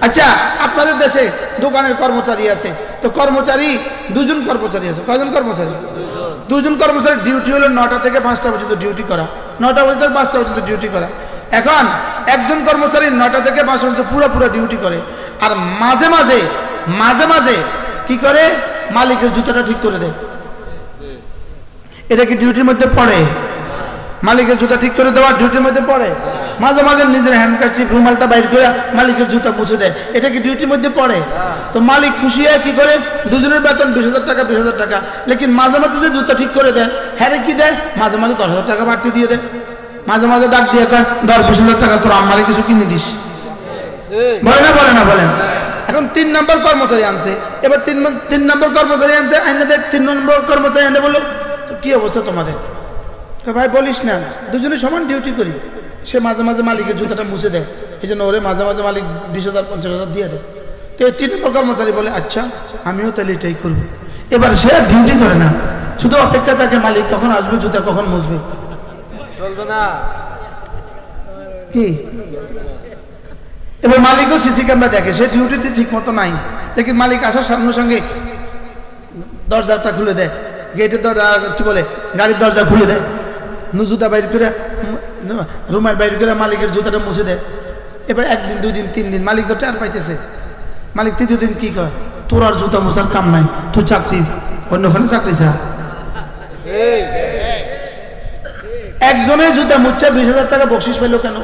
আচ্ছা আপনাদের দেশে দোকানের কর্মচারী আছে, তো কর্মচারী দুজন কর্মচারী আছে, কয়জন কর্মচারী? দুজন কর্মচারী। ডিউটি হলো 9টা থেকে 5টা পর্যন্ত ডিউটি করা, 9টা পর্যন্ত 5টা পর্যন্ত ডিউটি করা। এখন একজন কর্মচারী 9টা থেকে 5টা পর্যন্ত পুরো ডিউটি করে, আর মাঝে মাঝে কি করে, মালিকের জুতাটা ঠিক করে দেয়। এটা কি ডিউটির মধ্যে পড়ে? মালিকের জুতা ঠিক করে দেওয়া ডিউটির মধ্যে পড়ে? মাঝে মাঝে নিজের হ্যান্ডকারচিপ রুমালটা বাইর করে মালিকের জুতা মুছে দেয়, এটা কি ডিউটির মধ্যে পড়ে? তো মালিক খুশি হয় কি করে, দুজনের বেতন 20,000 টাকা 20,000 টাকা, লেকিন মাঝে মাঝে যে জুতা ঠিক করে দেয় হ্যাঁ কি দেয়, মাঝে মাঝে 10,000 টাকা বাড়তি দিয়ে দেয়, মাঝে মাঝে ডাক দিয়ে কয় 10-20,000 টাকা তোর আমারে কিছু কিনে দিস, বলে না বলেন। এখন 3 নম্বর কর্মচারী আনছে, এবার 3 নম্বর কর্মচারী আনছে, আইনে দেখ 3 নম্বর কর্মচারী আনে, বললো তো কি অবস্থা তোমাদের? ভাই বলিস না, দুজনে সমান ডিউটি করি। সে মাঝে মাঝে মালিকের জুতাটা মুছে দেয়, এই জন্য ওরে মাঝে মাঝে মালিক 20,000 50,000 দিয়ে দেয়। তো এই 3 নম্বর কর্মচারী বলে আচ্ছা আমিও তাহলে এটাই করবো। এবার সে আর ডিউটি করে না, শুধু অপেক্ষা থাকে মালিক কখন আসবে, জুতা কখন মুছবে। চলবে না কি? এবার মালিকও সিসি ক্যামেরা দেখে, সে ডিউটিতে ঠিক মতো নাই, লেকিন মালিক আসার সঙ্গে সঙ্গে দরজাটা খুলে দেয়, গেটের দরজা কি বলে গাড়ির দরজা খুলে দেয়, জুতা বাইর করে রুমাল বাইর করে মালিকের জুতাটা মুছে দেয়। এবার 1 দিন 2 দিন 3 দিন মালিক তো টের পাইতেছে, মালিক 3য় দিন কি কয়, তোর আর জুতা মুছার কাম নাই, তুই চাকরি অন্যখানে চাকরি চা। একজনের জুতা মুছে 20,000 টাকা বকশিস পেলো কেন,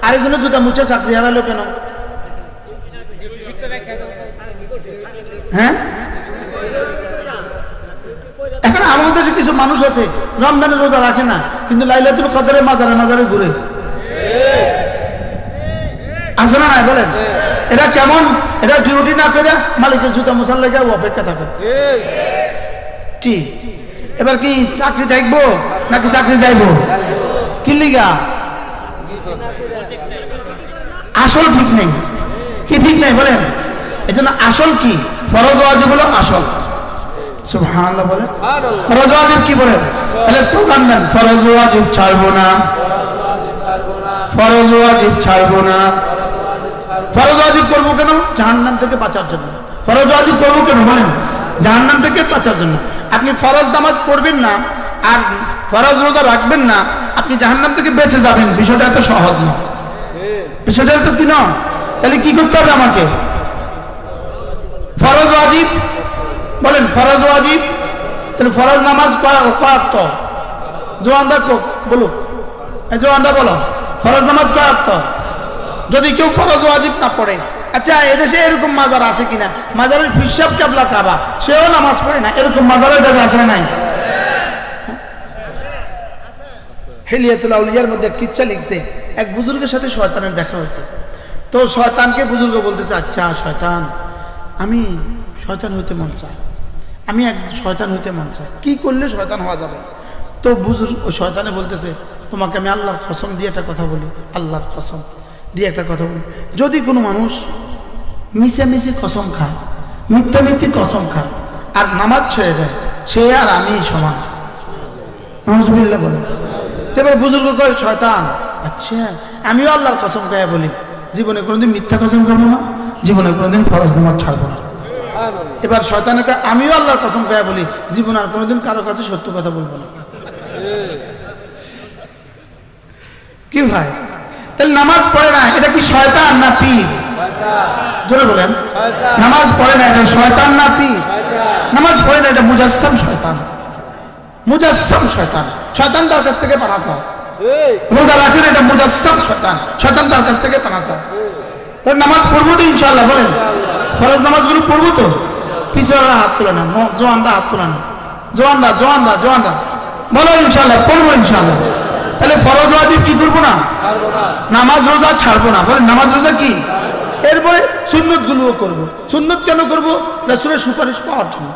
আরেকজনের জুতা মুছে চাকরি হারালো কেন? হ্যাঁ, এখন আমাদের দেশে কিছু মানুষ আছে রমজানের রোজা রাখে না, কিন্তু লাইলাতুল কদরে মাজারে ঘুরে, আছে না? বলেন এটা কেমন? এটা ডিউটি না করে মালিকের জুতা মুছার লেগে অপেক্ষা থাকে। কি এবার কি চাকরি থাকবো নাকি চাকরি যাইবো? কি লিগা? আসল ঠিক নেই। কি ঠিক নেই বলেন? এজন্য আসল কি? ফরজ ওয়াজিব হলো আসল। সুবহানাল্লাহ বলেন। ফরজ ওয়াজিব কি বলেন? তাহলে স্লোগান দেন, ফরজ ওয়াজিব ছাড়বো না, ফরজ ওয়াজিব ছাড়বো না। ফরজ ওয়াজিব করবো কেন? জাহান্নাম থেকে বাঁচার জন্য। ফরজ ওয়াজিব করবো কেন বলেন? জাহান্নাম থেকে বাঁচার জন্য। আপনি ফরজ নামাজ পড়বেন না আর ফরজ রোজা রাখবেন না, আপনি জাহান্নাম থেকে বেঁচে যাবেন, বিষয়টা এত সহজ না, বিষয়টা তো কি না। তাহলে কি করতে হবে আমাকে? ফরজ ওয়াজিব বলেন, ফরজ ওয়াজিব। তাহলে ফরজ নামাজ কয়েকটা? জোয়ানদা বলুক, জোয়ানদা বলো, ফরজ নামাজ কয়েকটা? যদি কেউ ফরজ ওয়াজিব না পড়ে, আচ্ছা এদেশে এরকম মাজার আছে কিনা, মাজারের হিসাব কেবলা কাবা, সেও নামাজ পড়ে না, এরকম মাজারের কাছে আসে নাই? হিলিয়াতুল আউলিয়ার মধ্যে কিচ্ছা লিখছে, এক বুজুর্গের সাথে শয়তানের দেখা হয়েছে। তো শয়তানকে বুজুর্গ বলতেছে, আচ্ছা শয়তান, আমি শয়তান হইতে মন চাই, আমি এক শয়তান হইতে মন চাই, কি করলে শয়তান হওয়া যাবে? তো বুজুর্গ শয়তানে বলতেছে, তোমাকে আমি আল্লাহর কসম দিয়ে একটা কথা বলি, আল্লাহর কসম দিয়ে একটা কথা বলি, যদি কোনো মানুষ মিশে কসম খায়, মিথ্যা কসম খায় আর নামাজ ছেড়ে দেয়, সে আর আমি সমান। নাউজুবিল্লাহ বলে। এবার বুজুর্গ কয়, শয়তান আচ্ছা আমিও আল্লাহর কসম খায় বলি, জীবনে কোনোদিন মিথ্যা কসম খাবো না, জীবনে কোনোদিন ফরজ নামাজ ছাড়বো না। এবার শয়তানে কয়, আমিও আল্লাহর কসম খায় বলি, জীবন আর কোনোদিন কারো কাছে সত্য কথা বলবো না। কি ভাই, তাহলে নামাজ পড়ে না, এটা কি শয়তান না পীর? জোরে বলেন, নামাজ পড়ে না এটা শয়তান না পীর? নামাজ পড়ে না এটা মুজাসসাম শয়তান, মুজাসসাম শয়তান, শয়তান তার কাছ থেকে পানা চায়। রোজা রাখেন এটা মুজাসসাম শয়তান, শয়তান তার কাছ থেকে পানা চায়। তাহলে নামাজ পড়বো তো ইনশাআল্লাহ বলেন, ফরজ নামাজগুলো পড়বো তো? পিছনেরা হাত তোলে না, জোয়ানরা হাত তোলে না, জোয়ানরা বলো ইনশাআল্লাহ পড়বো ইনশাআল্লাহ। তাহলে ফরজ ওয়াজিব কি করবো না? নামাজ রোজা ছাড়বো না, বলেন নামাজ রোজা কি? এরপরে সুন্নত গুলোও করবো। সুন্নত কেন করবো? রাসূলের সুপারিশ পাওয়ার জন্য।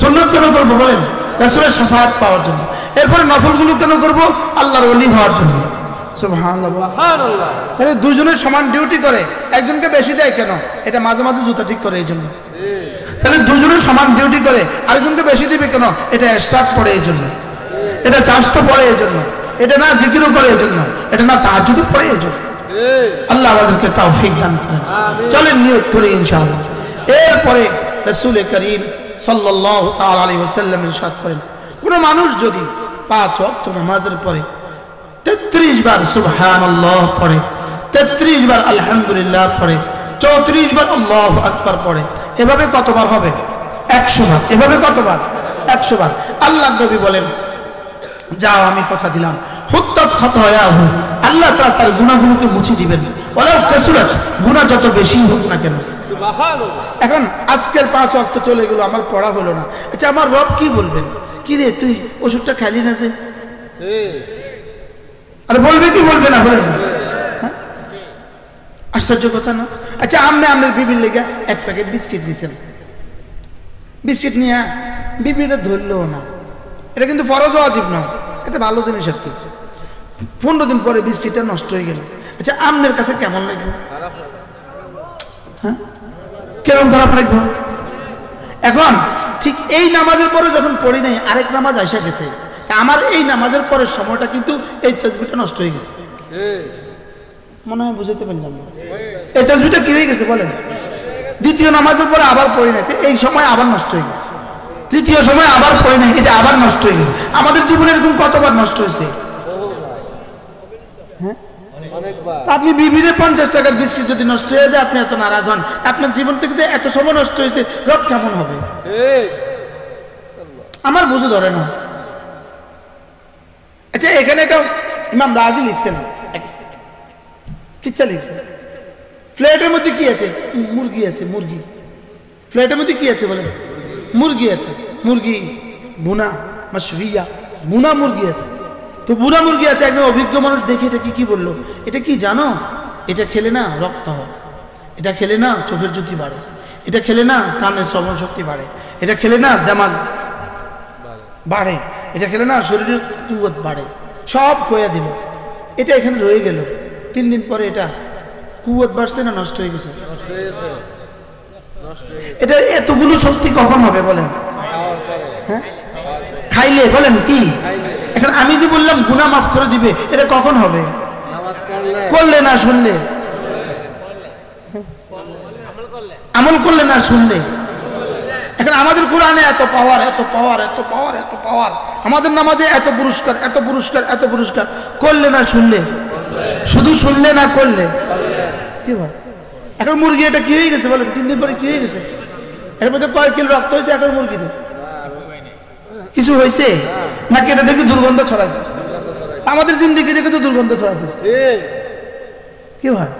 সুন্নত কেন করবো বলেন? রাসূলের শাফাআত পাওয়ার জন্য। এরপরে নফল গুলো কেন করবো? আল্লাহর ওলি হওয়ার জন্য। সুবহানাল্লাহ, সুবহানাল্লাহ। তাহলে দুজনের সমান ডিউটি করে, একজনকে বেশি দেয় কেন? এটা মাঝে মাঝে জুতা ঠিক করে এই জন্য। তাহলে দুজনের সমান ডিউটি করে, আরেকজনকে বেশি দিবে কেন? এটা ইশরাক পড়ে এই জন্য, এটা চাষতো পড়ে এই জন্য, এটা না জিকিরও করে এই জন্য, এটা না তাহাজ্জুদও পড়ে এই জন্য। আল্লাহ আমাদেরকে তৌফিক দান করেন। চলেন নিয়ত করি ইনশাআল্লাহ। এরপরে রাসূল করিম সাল্লাল্লাহু তাআলা আলাইহি ওয়াসাল্লাম ইরশাদ করেন, কোন মানুষ যদি 5 ওয়াক্ত নামাজের পরে 33 বার সুবহানাল্লাহ পড়ে, 33 বার আলহামদুলিল্লাহ পড়ে, 34 বার আল্লাহু আকবার পড়ে, এভাবে কতবার হবে? 100 বার। এভাবে কতবার? 100 বার। আল্লাহর নবী বলেন, যাও আমি কথা দিলাম, হুত্তাত খাতায়াহু, আল্লাহ তাআলা তার গুনাহগুলোকে মুছে দিবেন, ওয়ালাউ কাসুরাত, গুনাহ যত বেশি হোক না কেন। সুবহানাল্লাহ। এখন আজকের 5 ওয়াক্ত চলে গেল, আমার পড়া হলো না। আচ্ছা আমার রব কি বলবেন? কি রে তুই ওষুধটা খালি না যে? আরে বলবে কি বলবে না? বলেন। আশ্চর্য কথা না? আচ্ছা আপনার বিবির লেগে 1 প্যাকেট বিস্কিট দিয়েছেন, বিস্কিট নিয়ে বিবিটা ধরলো না, এটা কিন্তু ফরজ ওয়াজিব না, এটা ভালো জিনিস আর কি। 15 দিন পরে বিস্কিটটা নষ্ট হয়ে গেল, আচ্ছা আপনার কাছে কেমন লাগবে? হ্যাঁ, কেমন খারাপ লাগবে? এখন ঠিক এই নামাজের পরে যখন পড়ি নাই, আরেক নামাজ আসা গেছে, আমার এই নামাজের পরের সময়টা কিন্তু এই তাসবিহটা নষ্ট হয়ে গেছে। মনে হয় বুঝাতে পারলাম না। এই তাসবিহটা কি হয়ে গেছে বলেন? দ্বিতীয় নামাজের পরে আবার পড়ি নাই, এই সময় আবার নষ্ট হয়ে গেছে। তৃতীয় সময় আবার পড়ি নাই, এটা আবার নষ্ট হয়ে গেছে। আমাদের জীবনে এরকম কতবার নষ্ট হয়েছে? হ্যাঁ, আপনি বিবিরে 50 টাকার বিস্কিট যদি নষ্ট হয়ে যায়, আপনি এত নারাজ হন, আপনার জীবন থেকে এত সময় নষ্ট হয়েছে, রব কেমন হবে? আমার বুঝে ধরে না। আচ্ছা এখানে একটা ইমাম রাজি লিখছেন, কিচ্ছা লিখছেন, ফ্ল্যাটের মধ্যে কি আছে? মুরগি আছে। মুরগি ফ্ল্যাটের মধ্যে কি আছে বলেন? মুরগি আছে। মুরগি বুনা মাশফিয়া, বুনা মুরগি আছে। তো বুনা মুরগি আছে, একজন অভিজ্ঞ মানুষ দেখে এটা কি বললো, এটা কি জানো? এটা খেলে না রক্ত হয়, এটা খেলে না চোখের জ্যোতি বাড়ে, এটা খেলে না কানের শ্রবণ শক্তি বাড়ে, এটা খেলে না দিমাগ বাড়ে, এটা খেলে না শরীরের কুওয়াত বাড়ে, সব কইয়া দিল। এটা এখানে রয়ে গেল, 3 দিন পরে এটা কুওয়াত বাড়ছে না নষ্ট হয়ে গেছে? এটা এতগুলো শক্তি কখন হবে বলেন? হ্যাঁ, খাইলে। বলেন কি? এখন আমি যে বললাম গুনাহ মাফ করে দিবে, এটা কখন হবে? করলে না শুনলে, আমল করলে না শুনলে। এখন আমাদের কোরআনে এত পাওয়ার, এত পাওয়ার, এত পাওয়ার, এত পাওয়ার, আমাদের নামাজে এত পুরস্কার, এত পুরস্কার, এত পুরস্কার, করলে না শুনলে? শুধু শুনলে না করলে কি হয়? এখন মুরগি এটা কি হয়ে গেছে বলেন? 3 দিন পরে কি হয়ে গেছে? এর মধ্যে কয়েক কিলো রক্ত হয়েছে এখন মুরগিতে? কিছু হয়েছে নাকি? এটা দেখে দুর্গন্ধ ছড়াইছে, আমাদের জিন্দেগি দেখে তো দুর্গন্ধ ছড়াইতেছে। কি হয়?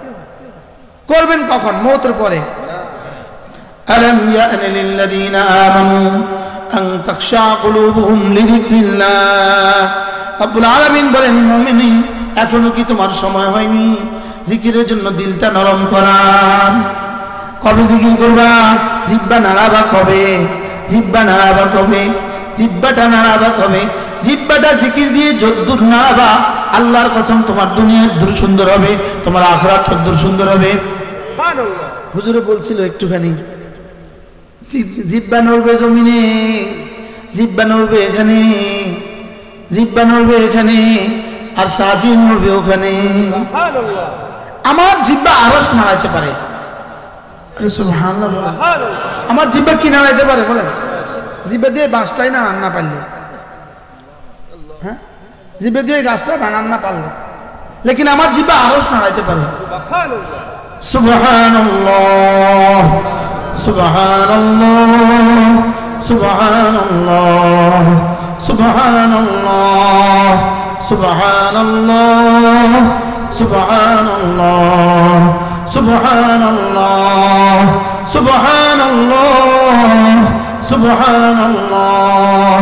করবেন কখন? মওতের পরে। আলাম ইয়ানি লিল্লাযীনা আমানু আন তাখশা কুলুবুহুম লিযিকরিল্লাহ। রব্বুল আলামিন বলেন, মুমিন এখনো কি তোমার সময় হয়নি জিকিরের জন্য দিলটা নরম করার? কবে জিকির করবা? জিহ্বা নাড়াবা কবে? জিহ্বা নাড়াবা কবে? জিহ্বাটা নাড়াবা কবে? জিহ্বাটা জিকির দিয়ে যদ্দুর নাড়াবা, আল্লাহর কসম তোমার দুনিয়া দূর সুন্দর হবে, তোমার আখিরাত দূর সুন্দর হবে। সুবহানাল্লাহ। হুজুরে বলছিল একটুখানি, জিহ্বা নড়বে জমিনে, জিহ্বা নড়বে এখানে, জিহ্বা নড়বে এখানে, আর সাজিন নড়বে ওখানে। সুবহানাল্লাহ। আমার জিহ্বা আরশ নাড়াইতে পারে। সুবহানাল্লাহ। আমার জিহ্বা কি নাড়াইতে পারে বলেন? জিহ্বা দিয়ে বাঁশটাই না রান্না পারলে, হ্যাঁ, জিহ্বা দিয়ে গাছটা রান্না না পারলে, লেকিন আমার জিহ্বা আরশ নাড়াইতে পারে। সুবহানাল্লাহ, সুবহানাল্লাহ, সুবহানাল্লাহ, সুবহানাল্লাহ, সুবহানাল্লাহ, সুবহানাল্লাহ, সুবহানাল্লাহ, সুবহানাল্লাহ, সুবহানাল্লাহ,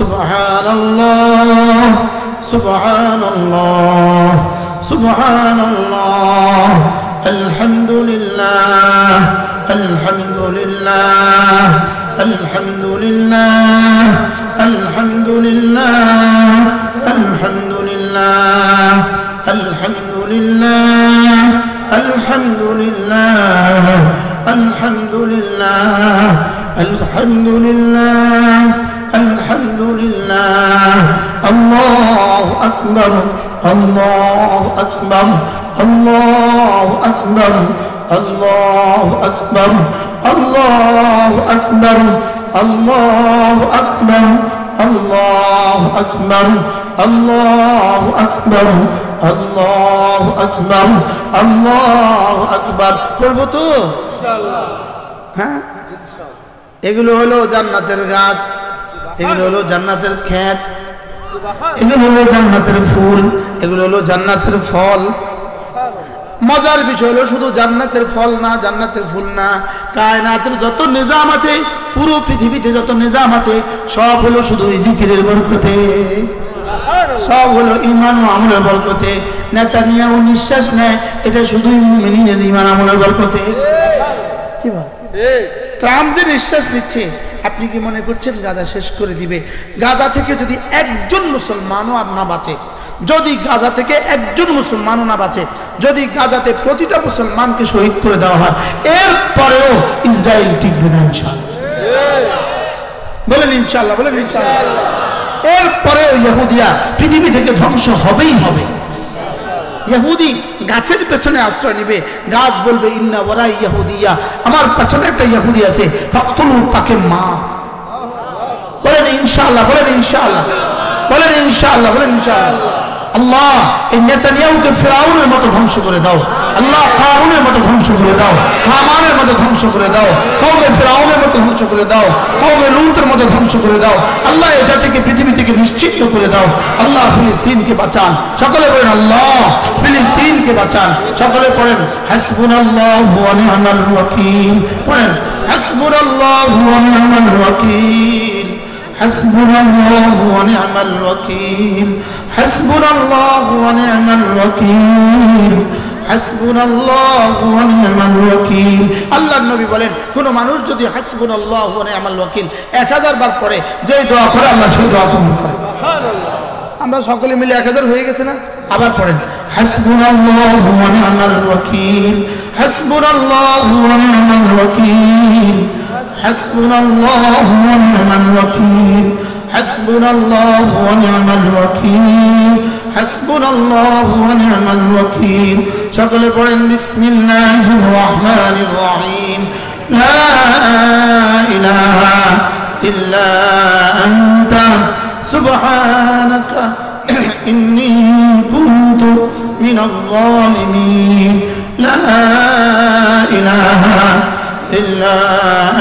সুবহানাল্লাহ, সুবহানাল্লাহ, সুবহানাল্লাহ। আলহামদুলিল্লাহ, আলহামদুলিল্লাহ, আলহামদুলিল্লাহ, আলহামদুলিল্লাহ, আলহামদুলিল্লাহ, আলহামদুলিল্লাহ, আলহামদুলিল্লাহ, আলহামদুলিল্লাহ, আলহামদুলিল্লাহ, আলহামদুলিল্লাহ। আল্লাহু আকবার, আল্লাহু আকবার, আল্লাহু আকবার আল্লাহু আকবার আল্লাহু আকবার আল্লাহু আকবার আল্লাহু আকবার আল্লাহু আকবার আল্লাহু আকবার আল্লাহু আকবার। পড়বো তো ইনশাআল্লাহ? হ্যাঁ, এগুলো হলো জান্নাতের গাছ, এগুলো হলো জান্নাতের ক্ষেত, এগুলো হলো জান্নাতের ফুল, এগুলো হলো জান্নাতের ফল। মজার বিষয় হলো শুধু জান্নাতের ফল না, জান্নাতের ফুল না, কায়নাতের যত নিজাম আছে, পুরো পৃথিবীতে যত নিজাম আছে, সব হলো শুধু জিকিরের বরকতে, সব হলো ঈমান ও আমলের বরকতে। নেতানিয়াহু নিঃশ্বাস নেয়, এটা শুধুই মুমিনের ঈমান আমলের বরকতে। কি বল? ট্রাম্পদের নিঃশ্বাস নিচ্ছে, আপনি কি মনে করছেন গাজা শেষ করে দিবে? গাজা থেকে যদি একজন মুসলমানও আর না বাঁচে, যদি গাজা থেকে একজন মুসলমানও না বাঁচে, যদি গাজাতে প্রতিটা মুসলমানকে শহীদ করে দেওয়া হয়, এরপরেও ইসরায়েল টিকবে না ইনশাআল্লাহ। বলেন ইনশাআল্লাহ, বলেন ইনশাআল্লাহ। এরপরেও ইহুদিয়া পৃথিবী থেকে ধ্বংস হবেই হবে। ইহুদি গাছের পেছনে আশ্রয় নিবে, গাছ বলবে ইন্না ওয়ারাই ইহুদিয়া, আমার পেছনে একটা ইহুদি আছে, ফাকতুলু, তাকে মার। বলেন ইনশাআল্লাহ, বলেন ইনশাআল্লাহ, বলেন ইনশাআল্লাহ, বলেন ইনশাআল্লাহ। আল্লাহ এই নেতানিয়াহুকে ফিরাউনের মতো ধ্বংস করে দাও, আল্লাহ কারুনের মতো ধ্বংস করে দাও, হামানের মতো ধ্বংস করে দাও, কওমে ফিরাউনের মতো ধ্বংস করে দাও, কওমে লূতের মতো ধ্বংস করে দাও। আল্লাহ এই জাতিকে পৃথিবী থেকে নিশ্চিহ্ন করে দাও। আল্লাহ ফিলিস্তিনকে বাঁচান। সকলে বলেন আল্লাহ ফিলিস্তিনকে বাঁচান। সকলে পড়েন হাসবুনাল্লাহু ওয়া নি'মাল ওয়াকিল। পড়েন হাসবুনাল্লাহু ওয়া নি'মাল ওয়াকিল, হাসবুনাল্লাহু ওয়া নি'মাল ওয়াকিল, হাসবুনাল্লাহু ওয়া নি'মাল ওয়াকিল, হাসবুনাল্লাহু ওয়া নি'মাল ওয়াকিল। আল্লাহর নবী বলেন, কোন মানুষ যদি হাসবুনাল্লাহু ওয়া নি'মাল ওয়াকিল 1000 বার পড়ে, যে দোয়া করে আল্লাহ সেই দোয়া কবুল করে। সুবহানাল্লাহ। আমরা সকলে মিলে 1000 হয়ে গেছে না? আবার পড়েন হাসবুনাল্লাহু ওয়া নি'মাল ওয়াকিল, হাসবুনাল্লাহু ওয়া নি'মাল ওয়াকিল, হাসবুনাল্লাহু ওয়া নি'মাল ওয়াকিল, হাসবুনাল্লাহু ওয়া নি'মাল ওয়াকিল, হাসবুনাল্লাহু ওয়া নি'মাল ওয়াকিল। সকলে পড়েন বিসমিল্লাহির রহমানির রহিম। লা ইলাহা ইল্লা আনতা সুবহানাকা ইন্নী কুনতু মিনাল যালিমিন। লা ইলাহা ইল্লা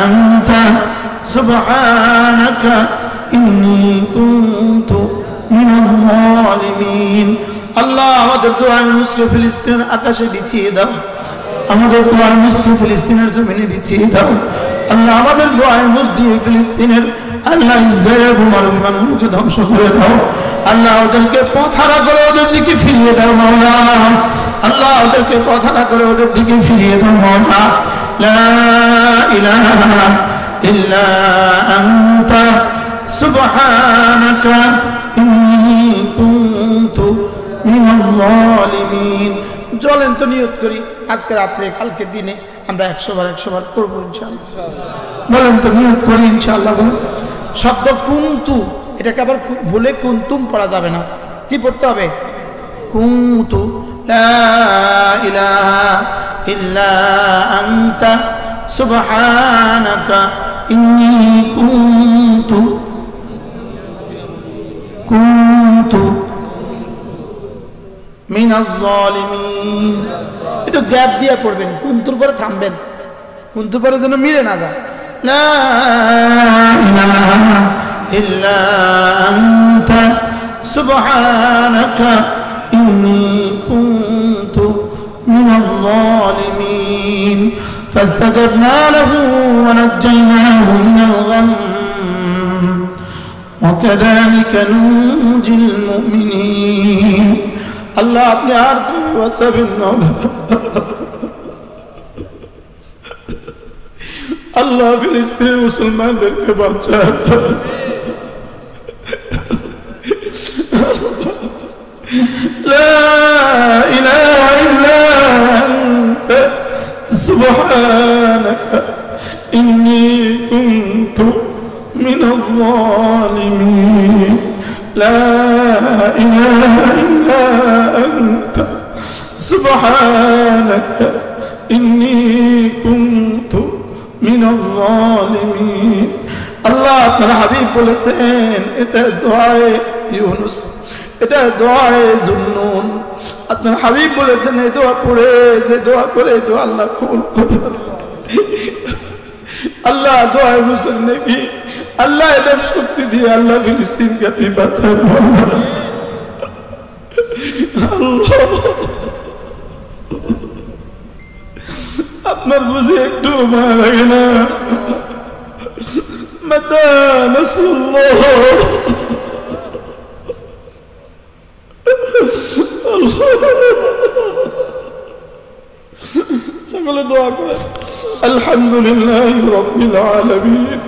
আনতা সুবহানাকা ইন্নী কুনতু মিনাল যালিমিন। আল্লাহ আমাদের দোয়া মুসকে ফিলিস্তিনের আকাশে বিছিয়ে দাও, আমাদের দোয়া মুসকে ফিলিস্তিনের জমিনে বিছিয়ে দাও। আল্লাহ আমাদের দোয়া মুস দিয়ে ফিলিস্তিনের আল্লাহ ইসরায়েলের বোমার বিমানগুলোকে ধ্বংস করে দাও। আল্লাহ ওদেরকে পথহারা করে ওদের দিকে ফিরিয়ে দাও মাওলা। আল্লাহ ওদেরকে পথহারা করে ওদের দিকে ফিরিয়ে দাও মাওলা। লা ইলাহা ইল্লা আনতা সুবহানাকা ইন্নী কুনতু মিনাল যালিমিন। চলেন তো নিয়ত করি, আজকে রাত্রে কালকে দিনে আমরা 100 বার করবো ইনশাআল্লাহ। বলেন তো নিয়ত করি ইনশাআল্লাহ। বলুন শব্দ কুনতু, এটাকে আবার ভুলে কুনতুম পড়া যাবে না। কি পড়তে হবে? কুনতু। লা ইলাহা ইল্লা আনতা সুবহানাকা ইন্নী কুনতু মিনাজ যালিমিন। একটু গ্যাপ দিয়ে পড়বেন, কুনতুর পরে থামবেন, কুনতুর পরে যেন মিলে না যায়। লা ইলাহা ইল্লা আনতা সুবহানাকা ইন্নী কুনতু মিনাজ যালিমিন। ফাস্তাজাবনা লাহু ওয়া নাজ্জায়নাহু মিনাল গাম وكذلك ننجي المؤمنين। আল্লাহ আপনি আর কবে বাঁচাবেন না আল্লাহ, ফিলিস্তিনের মুসলমানদেরকে বাঁচান। লা ইলাহা ইল্লা আনতা সুবহানাকা ইন্নী কুনতু মিনাল যালিমিন। লা ইলাহা ইল্লা আনতা সুবহানাকা ইন্নী কুনতু মিনাল যালিমিন। আল্লাহ আপনার হাবিব বলেছেন, এটা দোয়ায়ে ইউনুস, এটা দোয়ায়ে জুন্নুন। আপনার হাবিব বলেছেন এই দোয়া পড়ে, যে দোয়া করে তো আল্লাহ কবুল করে। আল্লাহ দোয়ায়ে মুসলিম নাকি আল্লাহ এটার শক্তি দিয়ে আল্লাহ ফিলিস্তিনকে আপনি বাঁচান। আল্লাহ আপনার বুঝে একটু মায়া লাগে না? মাতা নাসরুল্লাহ, সকলে দোয়া করে। আলহামদুলিল্লাহি রাব্বিল আলামিন।